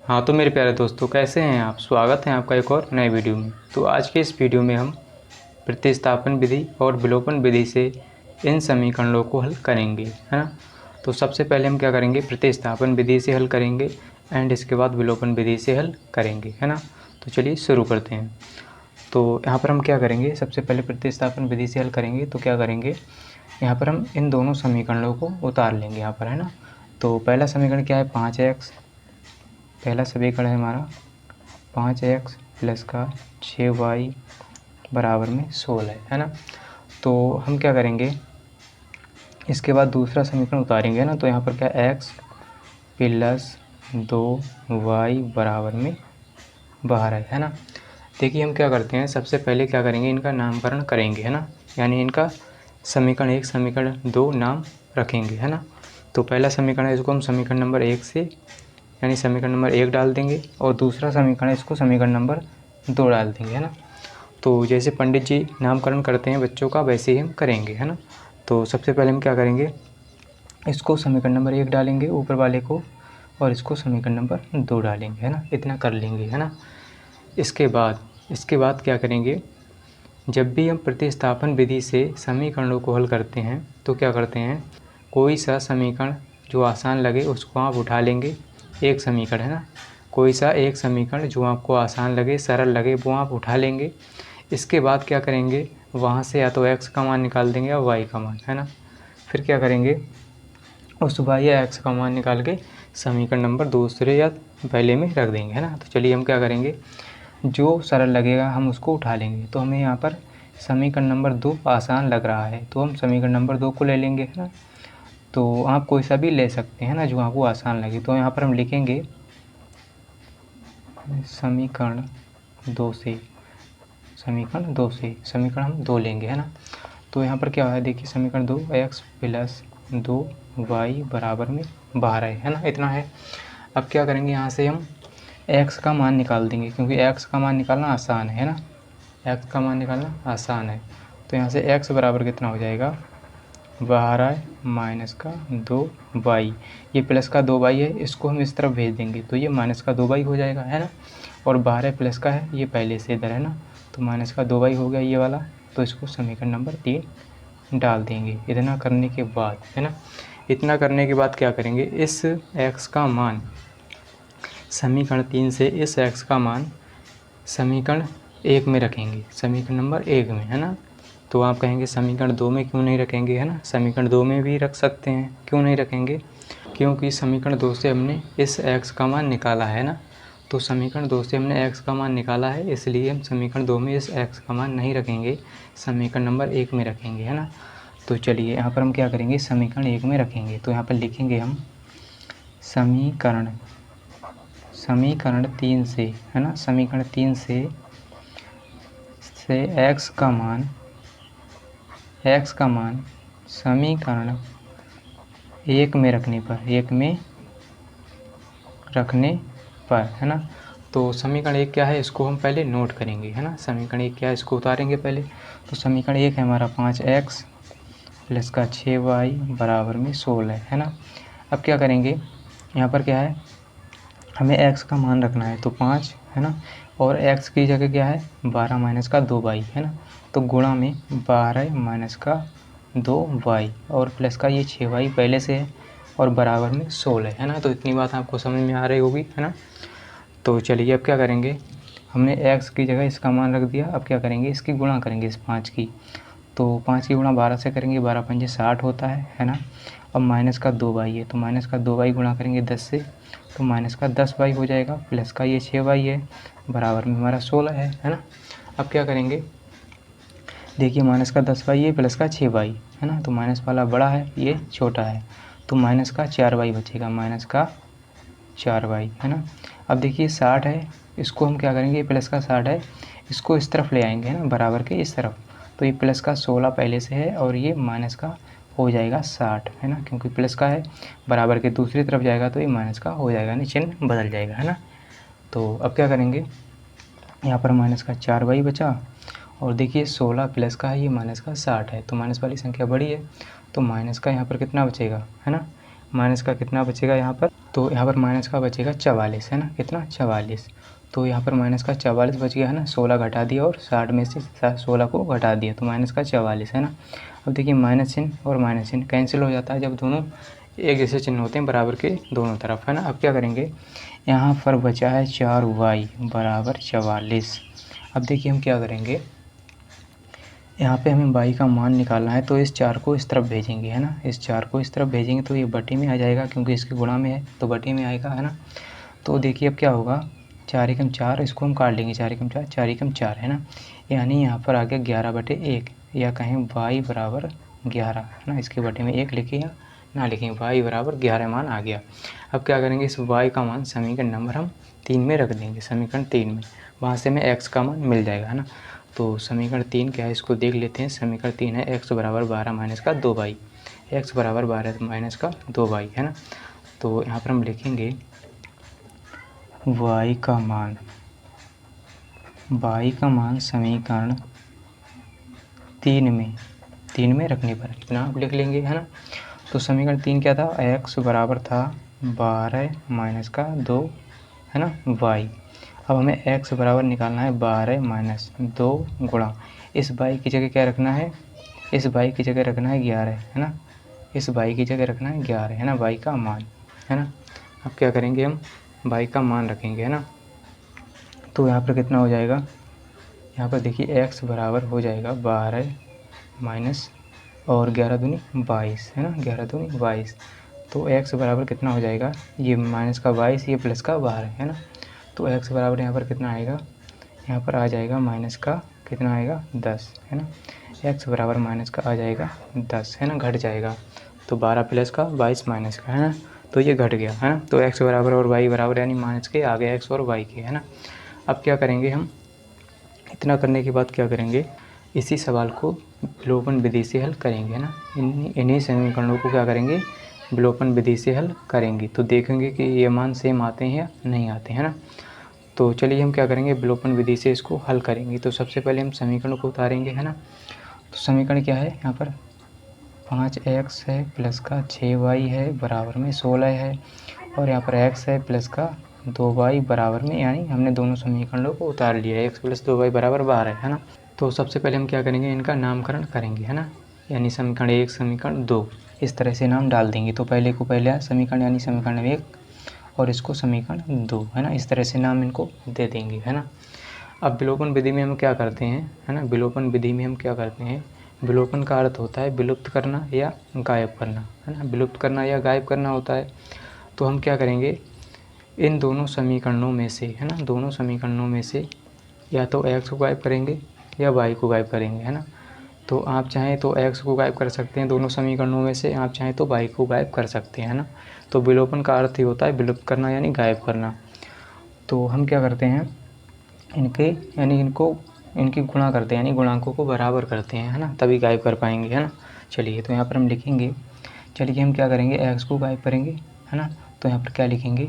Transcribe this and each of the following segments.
हाँ तो मेरे प्यारे दोस्तों, कैसे हैं आप। स्वागत है आपका एक और नए वीडियो में। तो आज के इस वीडियो में हम प्रतिस्थापन विधि और विलोपन विधि से इन समीकरणों को हल करेंगे, है ना। तो सबसे पहले हम क्या करेंगे, प्रतिस्थापन विधि से हल करेंगे एंड इसके बाद विलोपन विधि से हल करेंगे, है ना। तो चलिए शुरू करते हैं। तो यहाँ पर हम क्या करेंगे, सबसे पहले प्रतिस्थापन विधि से हल करेंगे तो क्या करेंगे, यहाँ पर हम इन दोनों समीकरणों को उतार लेंगे यहाँ पर, है ना। तो पहला समीकरण क्या है, 5x। पहला समीकरण है हमारा 5x प्लस का 6y बराबर में 16 है ना। तो हम क्या करेंगे, इसके बाद दूसरा समीकरण उतारेंगे ना। तो यहाँ पर क्या, x प्लस 2y बराबर में 12 है ना। देखिए हम क्या करते हैं, सबसे पहले क्या करेंगे, इनका नामकरण करेंगे, है ना। यानी इनका समीकरण 1 समीकरण 2 नाम रखेंगे, है ना। तो पहला समीकरण है, इसको हम समीकरण नंबर 1 से यानी समीकरण नंबर 1 डाल देंगे और दूसरा समीकरण इसको समीकरण नंबर 2 डाल देंगे, है ना। तो जैसे पंडित जी नामकरण करते हैं बच्चों का, वैसे ही हम करेंगे, है ना। तो सबसे पहले हम क्या करेंगे, इसको समीकरण नंबर 1 डालेंगे ऊपर वाले को और इसको समीकरण नंबर 2 डालेंगे, है ना। इतना कर लेंगे, है ना। इसके बाद क्या करेंगे, जब भी हम प्रतिस्थापन विधि से समीकरणों को हल करते हैं तो क्या करते हैं, कोई सा समीकरण जो आसान लगे उसको आप उठा लेंगे। एक समीकरण, है ना, कोई सा एक समीकरण जो आपको आसान लगे, सरल लगे, वो आप उठा लेंगे। इसके बाद क्या करेंगे, वहाँ से या तो x का मान निकाल देंगे या y का मान, है ना। फिर क्या करेंगे, उस y या x का मान निकाल के समीकरण नंबर दूसरे या पहले में रख देंगे, है ना। तो चलिए हम क्या करेंगे, जो सरल लगेगा हम उसको उठा लेंगे। तो हमें यहाँ पर समीकरण नंबर 2 आसान लग रहा है तो हम समीकरण नंबर 2 को ले लेंगे, है ना। तो आप कोई सा भी ले सकते हैं ना जो आपको आसान लगे। तो यहाँ पर हम लिखेंगे समीकरण 2 से समीकरण हम 2 लेंगे, है ना। तो यहाँ पर क्या है, देखिए समीकरण 2 x प्लस 2y बराबर में 12 है ना, इतना है। अब क्या करेंगे, यहाँ से हम x का मान निकाल देंगे क्योंकि x का मान निकालना आसान है ना, x का मान निकालना आसान है। तो यहाँ से x बराबर कितना हो जाएगा, 12 माइनस का 2y, ये प्लस का 2y है, इसको हम इस तरफ भेज देंगे तो ये माइनस का 2y हो जाएगा, है ना। और 12 प्लस का है, ये पहले से इधर है ना, तो माइनस का 2y हो गया ये वाला। तो इसको समीकरण नंबर 3 डाल देंगे। इतना करने के बाद, है ना, इतना करने के बाद क्या करेंगे, इस x का मान समीकरण 3 से इस x का मान समीकरण 1 में रखेंगे, समीकरण नंबर 1 में, है ना। तो आप कहेंगे समीकरण 2 में क्यों नहीं रखेंगे, है ना। समीकरण 2 में भी रख सकते हैं, क्यों नहीं रखेंगे, क्योंकि समीकरण 2 से हमने इस x का मान निकाला है ना। तो समीकरण 2 से हमने x का मान निकाला है, इसलिए हम समीकरण 2 में इस x का मान नहीं रखेंगे, समीकरण नंबर 1 में रखेंगे, है ना। तो चलिए यहाँ पर हम क्या करेंगे, समीकरण 1 में रखेंगे। तो यहाँ पर लिखेंगे हम समीकरण 3 से, है ना, समीकरण 3 से x का मान समीकरण 1 में रखने पर, है ना। तो समीकरण 1 क्या है, इसको हम पहले नोट करेंगे, है ना। समीकरण 1 क्या है, इसको उतारेंगे पहले। तो समीकरण 1 है हमारा 5x प्लस का 6y बराबर में 16 है ना। अब क्या करेंगे, यहाँ पर क्या है, हमें x का मान रखना है तो 5, है ना, और x की जगह क्या है 12 माइनस का 2y, है ना। तो गुणा में 12 माइनस का 2y और प्लस का ये 6y पहले से है और बराबर में 16, है ना। तो इतनी बात आपको समझ में आ रही होगी, है ना। तो चलिए अब क्या करेंगे, हमने x की जगह इसका मान रख दिया। अब क्या करेंगे, इसकी गुणा करेंगे इस 5 की। तो 5 की गुणा 12 से करेंगे, 12 पंजे 60 होता है ना। अब माइनस का 2y है तो माइनस का 2y गुणा करेंगे 10 से, तो माइनस का 10y हो जाएगा, प्लस का ये 6y है, बराबर में हमारा 16 है ना। अब क्या करेंगे, देखिए माइनस का 10y है प्लस का 6y, है ना। तो माइनस वाला बड़ा है, ये छोटा है, तो माइनस का 4y बचेगा, माइनस का 4y, है ना। अब देखिए 60 है, इसको हम क्या करेंगे, प्लस का 60 है, इसको इस तरफ ले आएंगे, है ना, बराबर के इस तरफ। तो ये प्लस का 16 पहले से है और ये माइनस का हो जाएगा 60, है ना, क्योंकि प्लस का है, बराबर के दूसरी तरफ जाएगा तो ये माइनस का हो जाएगा, यानी चिन्ह बदल जाएगा, है ना। तो अब क्या करेंगे, यहाँ पर माइनस का 4y बचा और देखिए 16 प्लस का है, ये माइनस का 60 है, तो माइनस वाली संख्या बड़ी है तो माइनस का यहाँ पर कितना बचेगा, है ना, माइनस का कितना बचेगा यहाँ पर, तो यहाँ पर माइनस का बचेगा 44 है ना, कितना 44। तो यहाँ पर माइनस का 44 बच गया है ना, 16 घटा दिया और 60 में से 16 को घटा दिया तो माइनस का 44 है ना। अब देखिए माइनस चिन्ह और माइनस चिन्ह कैंसिल हो जाता है जब दोनों एक जैसे चिन्ह होते हैं बराबर के दोनों तरफ, है ना। अब क्या करेंगे, यहाँ पर बचा है 4y बराबर 44। अब देखिए हम क्या करेंगे, यहाँ पे हमें y का मान निकालना है, तो इस 4 को इस तरफ भेजेंगे, है ना। इस 4 को इस तरफ भेजेंगे तो ये बटे में आ जाएगा, क्योंकि इसके गुणा में है तो बटे में आएगा, है ना। तो देखिए अब क्या होगा, 4 एकम 4, इसको हम काट लेंगे, 4 एकम 4, 4 एकम 4, है ना। यानी यहाँ पर आ गया 11/1, या कहें y बराबर 11, है ना। इसके बटे में 1 लिखें या ना लिखें, y बराबर 11 मान आ गया। अब क्या करेंगे, इस y का मान समीकरण नंबर हम 3 में रख देंगे, समीकरण 3 में, वहाँ से हमें x का मान मिल जाएगा, है ना। तो समीकरण 3 क्या है इसको देख लेते हैं। समीकरण 3 है x बराबर 12 माइनस का 2y, x बराबर 12 माइनस का 2y, है ना। तो यहाँ पर हम लिखेंगे y का मान समीकरण 3 में रखने पर इतना आप लिख लेंगे, है ना। तो समीकरण 3 क्या था, x बराबर था 12 माइनस का 2, है ना, y। अब हमें x बराबर निकालना है 12 माइनस 2 गुणा, इस y की जगह क्या रखना है, इस y की जगह रखना है 11, है ना। इस y की जगह रखना है 11, है ना, y का मान, है ना। अब क्या करेंगे, हम y का मान रखेंगे, है ना। तो यहाँ पर कितना हो जाएगा, यहाँ पर देखिए x बराबर हो जाएगा 12 माइनस और 11 दूनी 22, है ना, 11 दूनी 22। तो x बराबर कितना हो जाएगा, ये माइनस का 22, ये प्लस का 12, है ना। तो x बराबर यहाँ पर कितना आएगा, यहाँ पर आ जाएगा माइनस का कितना आएगा 10, है ना। x बराबर माइनस का आ जाएगा 10, है ना, घट जाएगा। तो 12 प्लस का 22 माइनस का, है ना, तो ये घट गया, है ना। तो x बराबर और y बराबर यानी माइनस के आ गया x और y के, है ना। अब क्या करेंगे, हम इतना करने के बाद क्या करेंगे, इसी सवाल को विलोपन विधि से हल करेंगे, है ना। इन्हीं समीकरणों को क्या करेंगे, विलोपन विधि से हल करेंगे, तो देखेंगे कि ये मान सेम आते हैं या नहीं आते, है ना। तो चलिए हम क्या करेंगे, विलोपन विधि से इसको हल करेंगे। तो सबसे पहले हम समीकरण को उतारेंगे, है ना। तो समीकरण क्या है, यहाँ पर 5x है प्लस का 6y है बराबर में 16 है, और यहाँ पर x है प्लस का 2y बराबर में, यानी हमने दोनों समीकरणों को उतार लिया है, x प्लस 2y बराबर 12, है ना। तो सबसे पहले हम क्या करेंगे, इनका नामकरण करेंगे, है ना। यानी समीकरण 1 समीकरण 2 इस तरह से नाम डाल देंगे। तो पहले को पहले समीकरण यानी समीकरण 1 और इसको समीकरण 2, है ना, इस तरह से नाम इनको दे देंगे, है ना। अब विलोपन विधि में हम क्या करते हैं, है ना, विलोपन विधि में हम क्या करते हैं, विलोपन का अर्थ होता है विलुप्त करना या गायब करना, है ना, विलुप्त करना या गायब करना होता है। तो हम क्या करेंगे, इन दोनों समीकरणों में से, है ना, दोनों समीकरणों में से या तो x को गायब करेंगे या y को गायब करेंगे, है ना। तो आप चाहें तो x को गायब कर सकते हैं दोनों समीकरणों में से, आप चाहें तो y को गायब कर सकते हैं, है ना। तो विलोपन का अर्थ ही होता है विलुप्त करना यानी गायब करना। तो हम क्या करते हैं, इनकी गुणा करते हैं, यानी गुणांकों को बराबर करते हैं, है ना, तभी गायब कर पाएंगे, है ना। चलिए तो यहाँ पर हम लिखेंगे, चलिए हम क्या करेंगे, x को गायब करेंगे, है ना। तो यहाँ पर क्या लिखेंगे,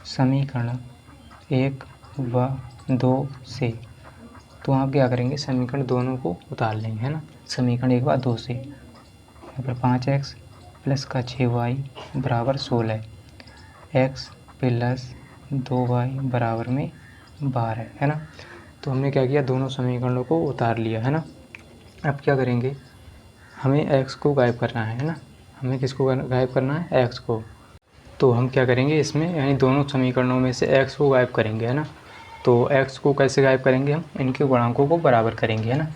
समीकरण 1 व 2 से, तो आप क्या करेंगे, समीकरण दोनों को उतार लेंगे, है ना। समीकरण 1 व 2 से यहाँ पर 5x प्लस का 6y बराबर 16, x प्लस 2y बराबर में 12, है ना। तो हमने क्या किया, दोनों समीकरणों को उतार लिया, है ना। अब क्या करेंगे, हमें x को गायब करना है ना, हमें किसको गायब करना है, x को। तो हम क्या करेंगे इसमें, यानी दोनों समीकरणों में से x को गायब करेंगे, है ना। तो x को कैसे गायब करेंगे, हम इनके गुणांकों को बराबर करेंगे, है ना,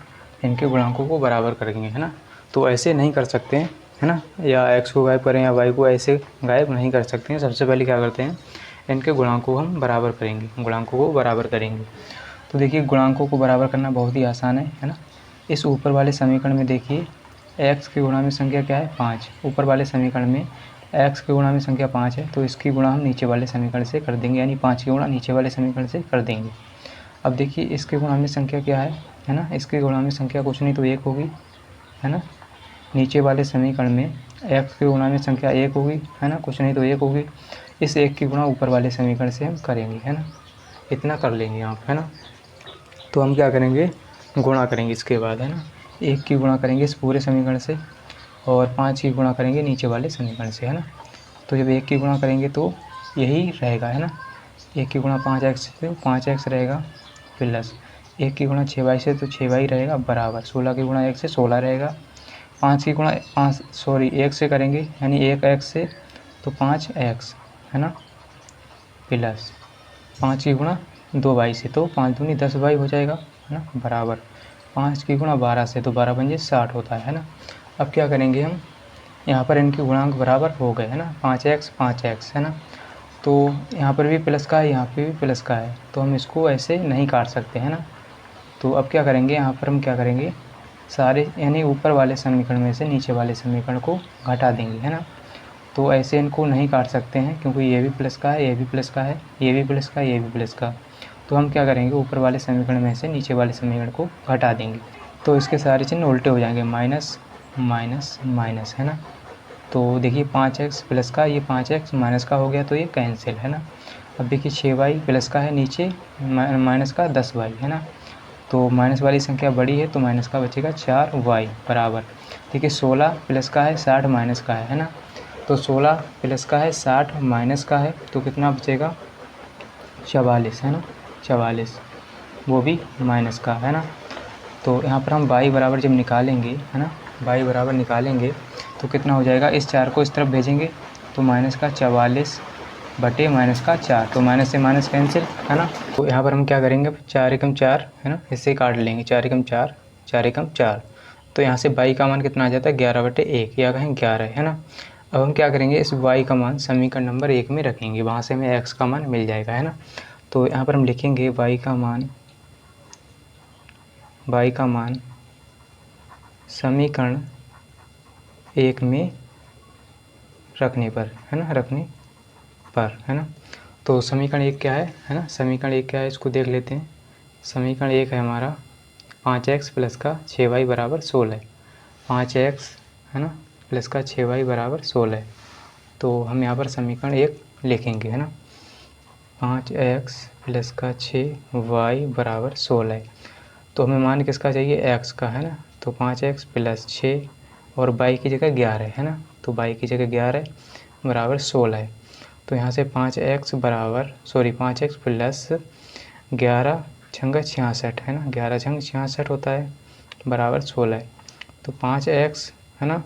इनके गुणांकों को बराबर करेंगे, है ना। तो ऐसे नहीं कर सकते हैं, है ना, या x को गायब करें या y को ऐसे गायब नहीं कर सकते हैं। सबसे पहले क्या करते हैं, इनके गुणांकों को हम बराबर करेंगे, गुणांकों को बराबर करेंगे। तो देखिए गुणांकों को बराबर करना बहुत ही आसान है ना। इस ऊपर वाले समीकरण में देखिए x के गुणा में संख्या क्या है, 5। ऊपर वाले समीकरण में x के गुणा में संख्या 5 है, तो इसकी गुणा हम नीचे वाले समीकरण से कर देंगे, यानी 5 की गुणा नीचे वाले समीकरण से कर देंगे। अब देखिए इसके गुणा में संख्या क्या है ना, इसके गुणा में संख्या कुछ नहीं तो 1 होगी, है ना। नीचे वाले समीकरण में x के गुणा में संख्या 1 होगी, है ना, कुछ नहीं तो 1 होगी। इस 1 की गुणा ऊपर वाले समीकरण से हम करेंगे, है ना, इतना कर लेंगे आप, है ना। तो हम क्या करेंगे, गुणा करेंगे इसके बाद, है ना, 1 की गुणा करेंगे इस पूरे समीकरण से, और 5 की गुणा करेंगे नीचे वाले समीकरण से, है ना। तो जब 1 की गुणा करेंगे तो यही रहेगा, है ना। 1 की गुणा 5x से 5x रहेगा, प्लस 1 की गुणा 6y से तो 6y रहेगा, बराबर 16 की गुणा 1 से 16 रहेगा। 1 से करेंगे यानी 1x से तो 5x, है ना, प्लस 5 की गुणा 2y से तो 5 दूनी 10y हो जाएगा, है ना, बराबर 5 की गुणा 12 से तो 12 पंजे 60 होता है ना। अब क्या करेंगे हम, यहाँ पर इनके गुणांक बराबर हो गए, है ना, 5x, है ना। तो यहाँ पर भी प्लस का है, यहाँ पे भी प्लस का है, तो हम इसको ऐसे नहीं काट सकते, है ना। तो अब क्या करेंगे, यहाँ पर हम क्या करेंगे, सारे यानी ऊपर वाले समीकरण में से नीचे वाले समीकरण को घटा देंगे, है ना। तो ऐसे इनको नहीं काट सकते हैं क्योंकि ये भी प्लस का है, ये भी प्लस का है, ये भी प्लस का है, ये भी प्लस का। तो हम क्या करेंगे, ऊपर वाले समीकरण में से नीचे वाले समीकरण को घटा देंगे, तो इसके सारे चिन्ह उल्टे हो जाएंगे, माइनस माइनस माइनस, है ना। तो देखिए 5x प्लस का, ये 5x माइनस का हो गया तो ये कैंसिल, है ना। अब देखिए 6y प्लस का है, नीचे माइनस का 10y, है ना। तो माइनस वाली संख्या बड़ी है तो माइनस का बचेगा 4y, बराबर देखिए 16 प्लस का है, 60 माइनस का है ना। तो 16 प्लस का है, 60 माइनस का है, तो कितना बचेगा 44, है ना, 44, वो भी माइनस का, है ना। तो यहाँ पर हम y बराबर जब निकालेंगे, है ना, y बराबर निकालेंगे तो कितना हो जाएगा, इस 4 को इस तरफ भेजेंगे तो माइनस का 44 बटे माइनस का 4, तो माइनस से माइनस कैंसिल, है ना। तो यहाँ पर हम क्या करेंगे, 4 एकम 4, है ना, इससे काट लेंगे, 4 एकम 4, 4 एकम 4, तो यहाँ से y का मान कितना आ जाता है 11 बटे 1, या कहें 11, है ना। अब हम क्या करेंगे, इस y का मान समीकरण नंबर 1 में रखेंगे, वहाँ से हमें x का मान मिल जाएगा, है ना। तो यहाँ पर हम लिखेंगे y का मान समीकरण 1 में रखने पर, है ना, रखने पर, है ना। तो समीकरण 1 क्या है ना, समीकरण 1 क्या है इसको देख लेते हैं। समीकरण 1 है हमारा 5x प्लस का 6y बराबर 16, 5x, है ना, प्लस का 6y बराबर 16। तो हम यहाँ पर समीकरण 1 लिखेंगे, है ना, 5x प्लस का 6y बराबर 16। तो हमें मान किसका चाहिए, x का, है ना। तो 5x प्लस 6 और y की जगह 11, है ना, तो y की जगह 11 बराबर 16। तो यहाँ से 5x प्लस 11 छंगा 66, है ना, 11 छंग 66 होता है, बराबर 16। तो 5x, है ना,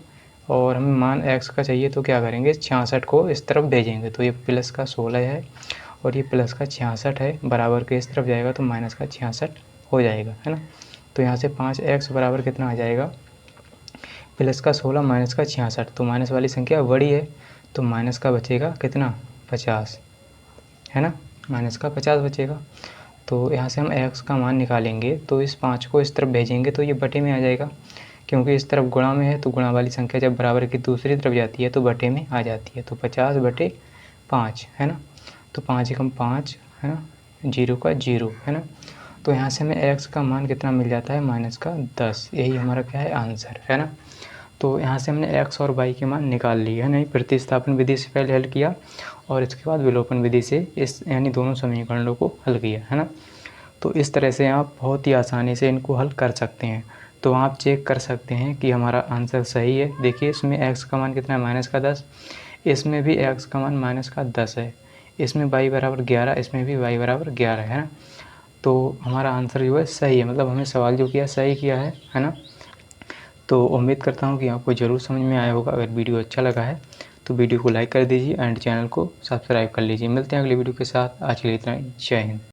और हमें मान x का चाहिए तो क्या करेंगे, 66 को इस तरफ भेजेंगे, तो ये प्लस का 16 है और ये प्लस का 66 है, बराबर के इस तरफ जाएगा तो माइनस का 66 हो जाएगा, है ना। तो यहाँ से 5x बराबर कितना आ जाएगा, प्लस का 16 माइनस का 66, तो माइनस वाली संख्या बड़ी है तो माइनस का बचेगा कितना 50, है ना, माइनस का 50 बचेगा। तो यहाँ से हम x का मान निकालेंगे तो इस 5 को इस तरफ भेजेंगे तो ये बटे में आ जाएगा, क्योंकि इस तरफ गुणा में है तो गुणा वाली संख्या जब बराबर की दूसरी तरफ जाती है तो बटे में आ जाती है, तो 50 बटे 5, है ना। तो 5 एकम 5, है ना, 0 का 0, है ना। तो यहाँ से हमें x का मान कितना मिल जाता है, माइनस का 10, यही हमारा क्या है आंसर, है ना। तो यहाँ से हमने x और y के मान निकाल लिए, है ना। प्रतिस्थापन विधि से पहले हल किया और इसके बाद विलोपन विधि से इस यानी दोनों समीकरणों को हल किया, है ना। तो इस तरह से आप बहुत ही आसानी से इनको हल कर सकते हैं। तो आप चेक कर सकते हैं कि हमारा आंसर सही है। देखिए इसमें x का मान कितना है, माइनस का 10, इसमें भी x का मान माइनस का 10 है, इसमें y बराबर 11, इसमें भी y बराबर 11, है ना। तो हमारा आंसर जो है सही है, मतलब हमें सवाल जो किया सही किया है ना। तो उम्मीद करता हूँ कि आपको ज़रूर समझ में आया होगा। अगर वीडियो अच्छा लगा है तो वीडियो को लाइक कर दीजिए एंड चैनल को सब्सक्राइब कर लीजिए। मिलते हैं अगली वीडियो के साथ, आज के लिए इतना ही, जय हिंद।